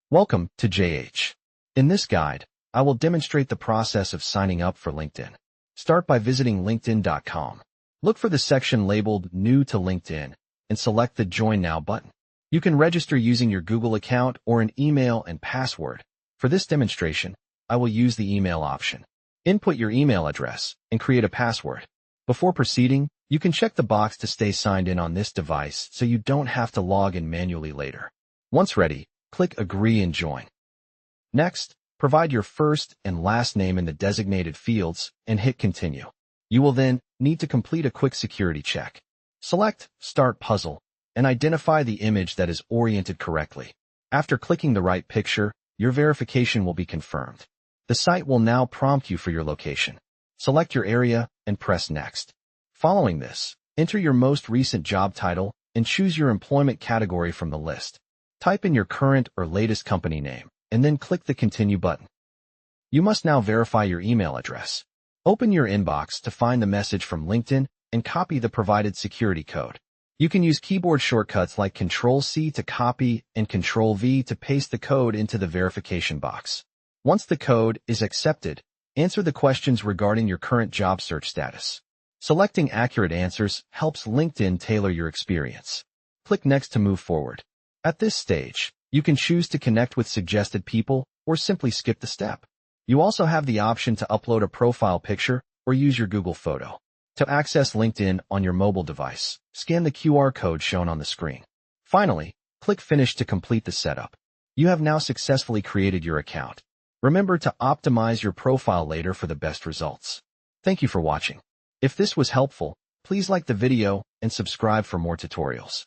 Welcome to JH. In this guide, I will demonstrate the process of signing up for LinkedIn. Start by visiting linkedin.com. Look for the section labeled New to LinkedIn and select the Join Now button. You can register using your Google account or an email and password. For this demonstration, I will use the email option. Input your email address and create a password. Before proceeding, you can check the box to stay signed in on this device so you don't have to log in manually later. Once ready, click Agree and Join. Next, provide your first and last name in the designated fields and hit Continue. You will then need to complete a quick security check. Select Start Puzzle and identify the image that is oriented correctly. After clicking the right picture, your verification will be confirmed. The site will now prompt you for your location. Select your area and press Next. Following this, enter your most recent job title and choose your employment category from the list. Type in your current or latest company name, and then click the Continue button. You must now verify your email address. Open your inbox to find the message from LinkedIn and copy the provided security code. You can use keyboard shortcuts like Ctrl-C to copy and Ctrl-V to paste the code into the verification box. Once the code is accepted, answer the questions regarding your current job search status. Selecting accurate answers helps LinkedIn tailor your experience. Click Next to move forward. At this stage, you can choose to connect with suggested people or simply skip the step. You also have the option to upload a profile picture or use your Google photo. To access LinkedIn on your mobile device, scan the QR code shown on the screen. Finally, click Finish to complete the setup. You have now successfully created your account. Remember to optimize your profile later for the best results. Thank you for watching. If this was helpful, please like the video and subscribe for more tutorials.